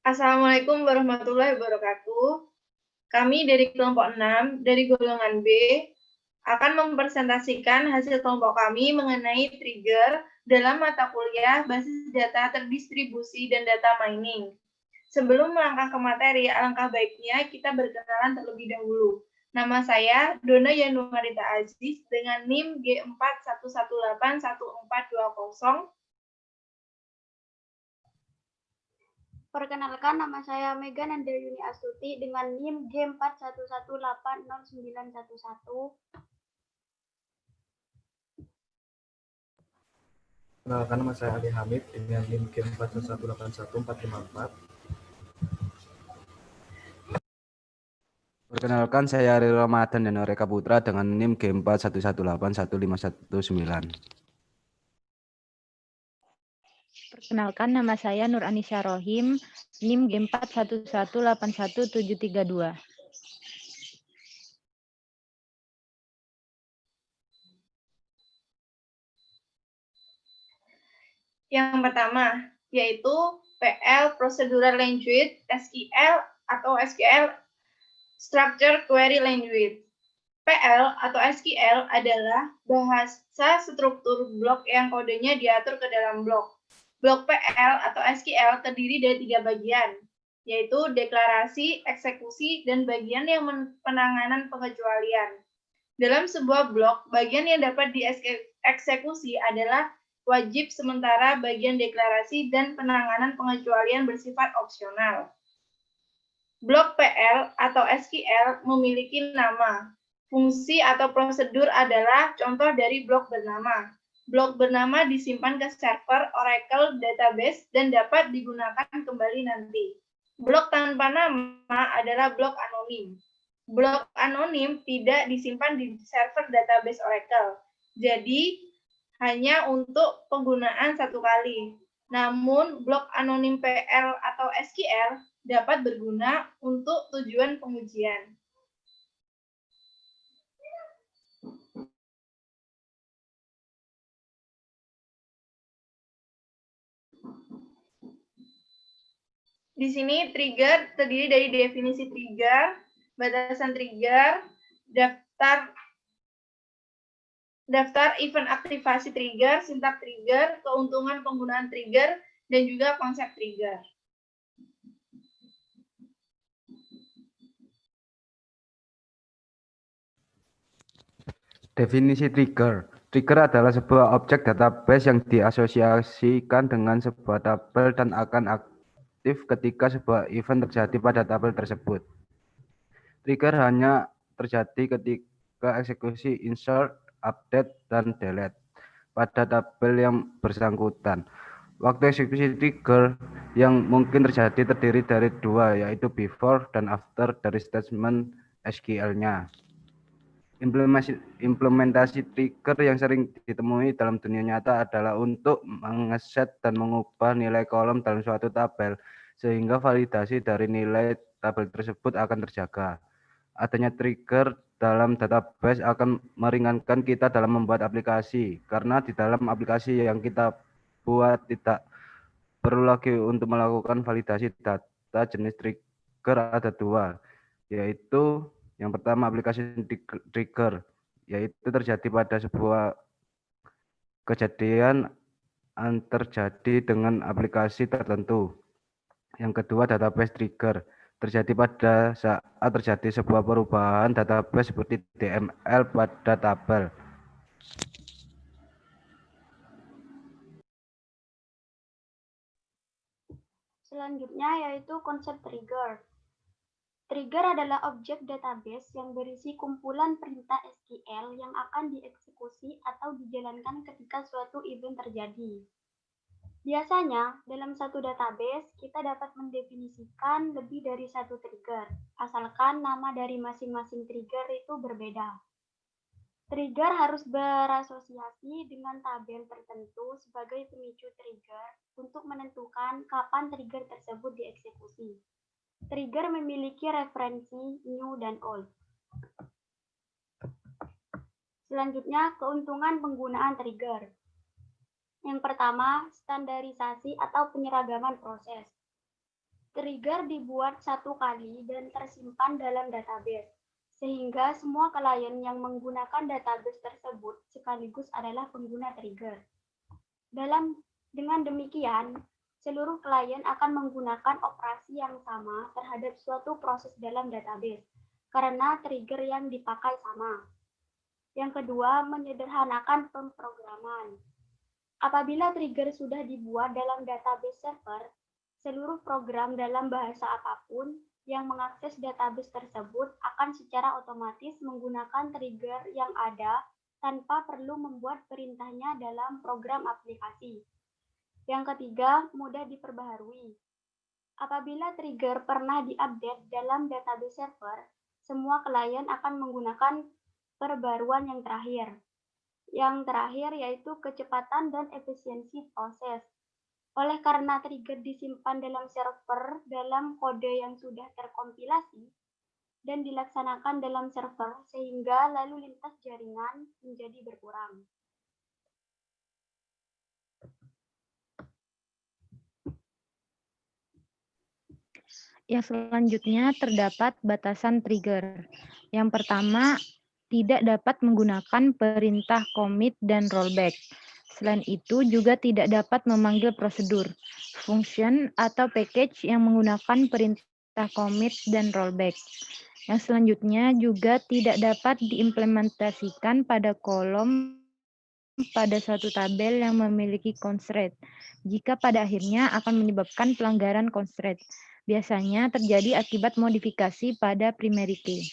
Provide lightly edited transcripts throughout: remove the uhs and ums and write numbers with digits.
Assalamualaikum warahmatullahi wabarakatuh. Kami dari kelompok 6 dari golongan B akan mempresentasikan hasil kelompok kami mengenai trigger dalam mata kuliah basis data terdistribusi dan data mining. Sebelum melangkah ke materi, alangkah baiknya kita berkenalan terlebih dahulu. Nama saya Dona Yanuarita Aziz dengan NIM G41181420. Perkenalkan, nama saya Mega Nanda Yuni Astuti dengan NIM G41180911. Perkenalkan, nama saya Ali Hamid dengan NIM G41181454. Perkenalkan, saya Ari Ramadan dan Noreka Putra dengan NIM G41811519. Perkenalkan, nama saya Nur Anisya Rohim, NIM G41181732. Yang pertama, yaitu PL Procedural Language, SQL atau SQL Structure Query Language. PL atau SQL adalah bahasa struktur blok yang kodenya diatur ke dalam blok. Blok PL atau SQL terdiri dari 3 bagian, yaitu deklarasi, eksekusi, dan bagian yang penanganan pengecualian. Dalam sebuah blok, bagian yang dapat dieksekusi adalah wajib sementara, bagian deklarasi, dan penanganan pengecualian bersifat opsional. Blok PL atau SQL memiliki nama. Fungsi atau prosedur adalah contoh dari blok bernama. Blok bernama disimpan ke server Oracle Database dan dapat digunakan kembali nanti. Blok tanpa nama adalah blok anonim. Blok anonim tidak disimpan di server database Oracle. Jadi, hanya untuk penggunaan satu kali. Namun, blok anonim PL atau SQL dapat berguna untuk tujuan pengujian. Di sini trigger terdiri dari definisi trigger, batasan trigger, daftar event aktivasi trigger, sintak trigger, keuntungan penggunaan trigger, dan juga konsep trigger. Definisi trigger. Trigger adalah sebuah objek database yang diasosiasikan dengan sebuah tabel dan akan aktif ketika sebuah event terjadi pada tabel tersebut. Trigger hanya terjadi ketika eksekusi insert, update, dan delete pada tabel yang bersangkutan. Waktu eksekusi trigger yang mungkin terjadi terdiri dari 2, yaitu before dan after dari statement SQL-nya. Implementasi trigger yang sering ditemui dalam dunia nyata adalah untuk mengeset dan mengubah nilai kolom dalam suatu tabel, sehingga validasi dari nilai tabel tersebut akan terjaga. Adanya trigger dalam database akan meringankan kita dalam membuat aplikasi, karena di dalam aplikasi yang kita buat tidak perlu lagi untuk melakukan validasi data. Jenis trigger ada 2, yaitu yang pertama aplikasi trigger, yaitu terjadi pada sebuah kejadian terjadi dengan aplikasi tertentu. Yang kedua database trigger, terjadi pada saat terjadi sebuah perubahan database seperti DML pada tabel. Selanjutnya yaitu konsep trigger. Trigger adalah objek database yang berisi kumpulan perintah SQL yang akan dieksekusi atau dijalankan ketika suatu event terjadi. Biasanya, dalam satu database, kita dapat mendefinisikan lebih dari satu trigger, asalkan nama dari masing-masing trigger itu berbeda. Trigger harus berasosiasi dengan tabel tertentu sebagai pemicu trigger untuk menentukan kapan trigger tersebut dieksekusi. Trigger memiliki referensi new dan old. Selanjutnya, keuntungan penggunaan trigger. Yang pertama, standarisasi atau penyeragaman proses. Trigger dibuat satu kali dan tersimpan dalam database, sehingga semua klien yang menggunakan database tersebut sekaligus adalah pengguna trigger. Dengan demikian, seluruh klien akan menggunakan operasi yang sama terhadap suatu proses dalam database, karena trigger yang dipakai sama. Yang kedua, menyederhanakan pemrograman. Apabila trigger sudah dibuat dalam database server, seluruh program dalam bahasa apapun yang mengakses database tersebut akan secara otomatis menggunakan trigger yang ada tanpa perlu membuat perintahnya dalam program aplikasi. Yang ketiga, mudah diperbaharui. Apabila trigger pernah diupdate dalam database server, semua klien akan menggunakan perbaruan yang terakhir. Yang terakhir yaitu kecepatan dan efisiensi proses. Oleh karena trigger disimpan dalam server dalam kode yang sudah terkompilasi dan dilaksanakan dalam server, sehingga lalu lintas jaringan menjadi berkurang. Yang selanjutnya terdapat batasan trigger. Yang pertama, tidak dapat menggunakan perintah commit dan rollback. Selain itu, juga tidak dapat memanggil prosedur, function, atau package yang menggunakan perintah commit dan rollback. Yang selanjutnya juga tidak dapat diimplementasikan pada kolom pada suatu tabel yang memiliki constraint, jika pada akhirnya akan menyebabkan pelanggaran constraint. Biasanya terjadi akibat modifikasi pada primary key.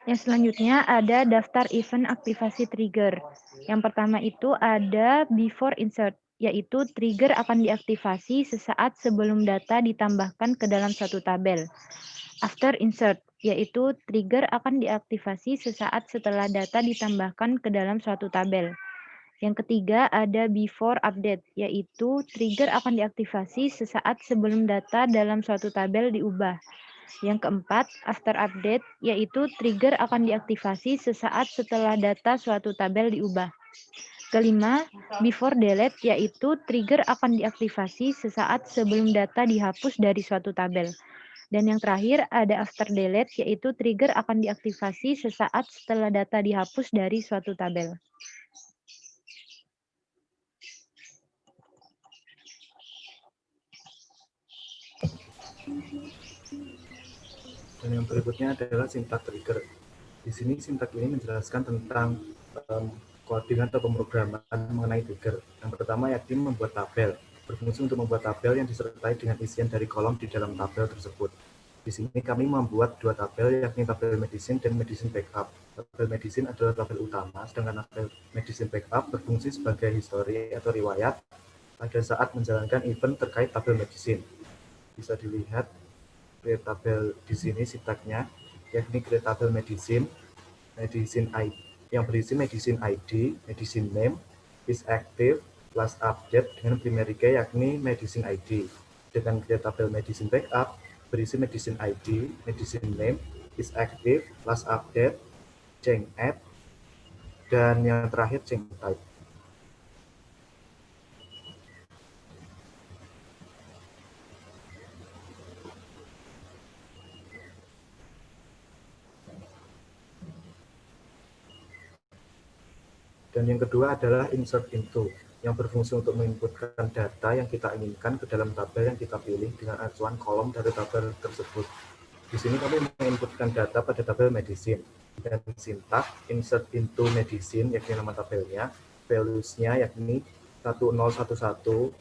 Yang selanjutnya ada daftar event aktivasi trigger. Yang pertama itu ada before insert, yaitu trigger akan diaktifasi sesaat sebelum data ditambahkan ke dalam satu tabel. After insert, yaitu trigger akan diaktifasi sesaat setelah data ditambahkan ke dalam suatu tabel. Yang ketiga ada before update, yaitu trigger akan diaktifasi sesaat sebelum data dalam suatu tabel diubah. Yang keempat, after update, yaitu trigger akan diaktifasi sesaat setelah data suatu tabel diubah. Kelima, before delete, yaitu trigger akan diaktifasi sesaat sebelum data dihapus dari suatu tabel. Dan yang terakhir ada after delete, yaitu trigger akan diaktifasi sesaat setelah data dihapus dari suatu tabel. Dan yang berikutnya adalah sintak trigger. Di sini sintak ini menjelaskan tentang coding atau pemrograman mengenai trigger. Yang pertama yakni membuat tabel, berfungsi untuk membuat tabel yang disertai dengan isian dari kolom di dalam tabel tersebut. Di sini kami membuat dua tabel, yakni tabel medicine dan medicine backup. Tabel medicine adalah tabel utama, sedangkan tabel medicine backup berfungsi sebagai history atau riwayat pada saat menjalankan event terkait tabel medicine. Bisa dilihat create tabel di sini sintaknya, yakni create tabel medicine ID yang berisi medicine ID, medicine name, is active, plus update dengan primary key yakni medicine ID. Dengan create tabel medicine backup berisi medicine ID, medicine name, is active, plus update, change add, dan yang terakhir change type. Dan yang kedua adalah insert into, yang berfungsi untuk menginputkan data yang kita inginkan ke dalam tabel yang kita pilih dengan acuan kolom dari tabel tersebut. Di sini kami menginputkan data pada tabel medicine. Dan sintak insert into medicine, yakni nama tabelnya, values-nya yakni 1011,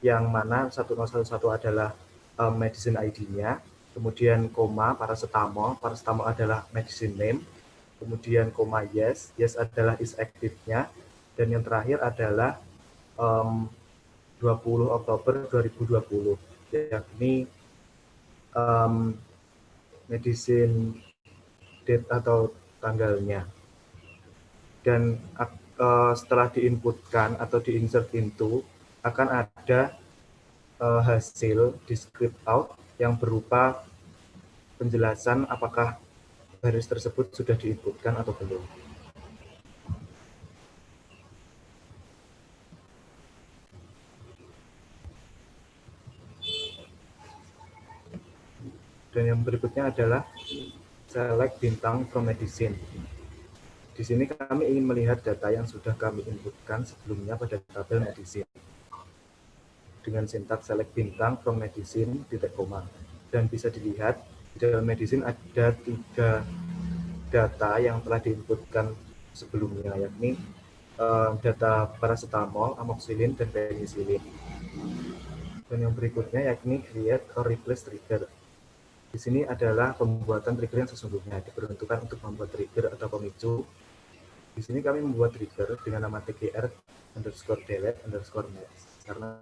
yang mana 1011 adalah medicine ID-nya, kemudian koma paracetamol adalah medicine name, kemudian koma yes adalah is active-nya, dan yang terakhir adalah 20 Oktober 2020, yakni medicine date atau tanggalnya. Dan setelah diinputkan atau diinsert into, akan ada hasil di script out yang berupa penjelasan apakah baris tersebut sudah diinputkan atau belum. Dan yang berikutnya adalah select bintang from medicine. Di sini kami ingin melihat data yang sudah kami inputkan sebelumnya pada tabel medicine dengan sintaks select bintang from medicine titik koma. Dan bisa dilihat di dalam medicine ada 3 data yang telah diinputkan sebelumnya, yakni data paracetamol, amoxicillin, dan penicillin. Dan yang berikutnya yakni create or replace trigger. Di sini adalah pembuatan trigger yang sesungguhnya diperuntukkan untuk membuat trigger atau pemicu. Di sini kami membuat trigger dengan nama tgr_delete_max karena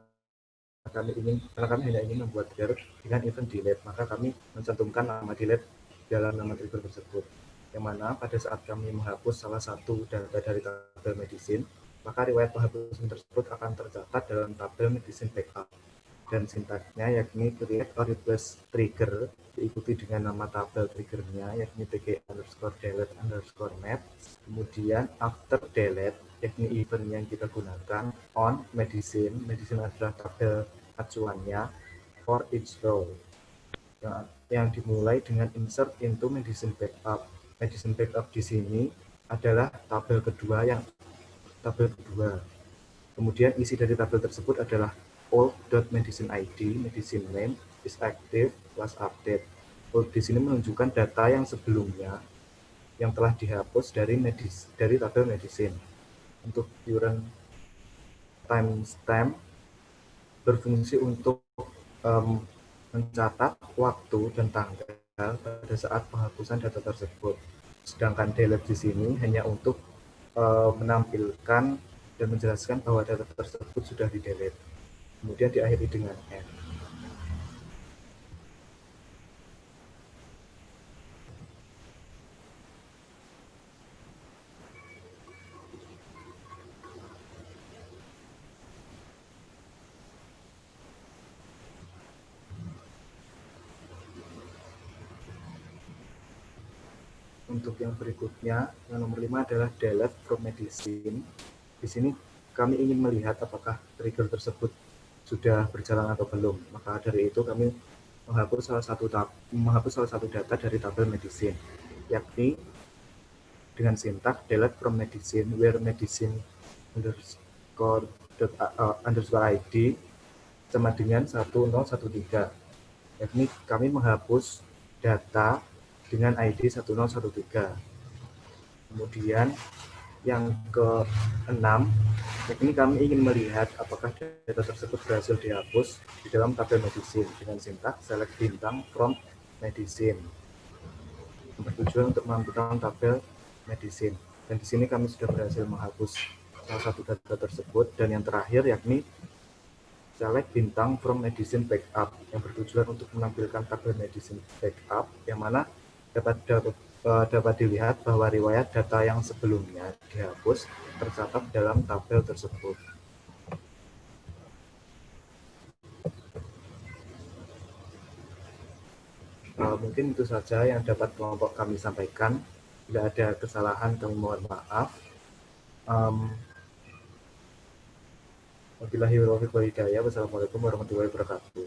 kami hanya ingin membuat trigger dengan event delete, maka kami mencantumkan nama delete dalam nama trigger tersebut. Yang mana pada saat kami menghapus salah satu data dari tabel medicine, maka riwayat penghapusan tersebut akan tercatat dalam tabel medicine backup. Dan sintaksnya yakni create or replace trigger diikuti dengan nama tabel triggernya yakni tg_delete_map. Kemudian after delete yakni event yang kita gunakan on medicine adalah tabel acuannya for each row yang dimulai dengan insert into medicine backup. Medicine backup di sini adalah tabel kedua. Kemudian isi dari tabel tersebut adalah old.medicine ID, medicine name is active, last update. Old di sini menunjukkan data yang sebelumnya yang telah dihapus dari tabel medicine. Untuk current timestamp berfungsi untuk mencatat waktu dan tanggal pada saat penghapusan data tersebut. Sedangkan delete di sini hanya untuk menampilkan dan menjelaskan bahwa data tersebut sudah di-delete. Kemudian diakhiri dengan N. Untuk yang berikutnya, yang nomor 5 adalah delete from medicine. Di sini kami ingin melihat apakah trigger tersebut sudah berjalan atau belum. Maka dari itu kami menghapus salah satu data dari tabel medicine, yakni dengan sintak delete from medicine where medicine underscore ID sama dengan 1013, yakni kami menghapus data dengan ID 1013. Kemudian yang ke-6, yakni kami ingin melihat apakah data tersebut berhasil dihapus di dalam tabel medicine dengan sintaks select bintang from medicine yang bertujuan untuk menampilkan tabel medicine. Dan di sini kami sudah berhasil menghapus salah satu data tersebut. Dan yang terakhir yakni select bintang from medicine backup yang bertujuan untuk menampilkan tabel medicine backup yang mana dapat dilihat bahwa riwayat data yang sebelumnya dihapus tercatat dalam tabel tersebut. Mungkin itu saja yang dapat kelompok kami sampaikan. Bila ada kesalahan kami mohon maaf. Wabillahi taufiq wal hidayah. Wassalamualaikum warahmatullahi wabarakatuh.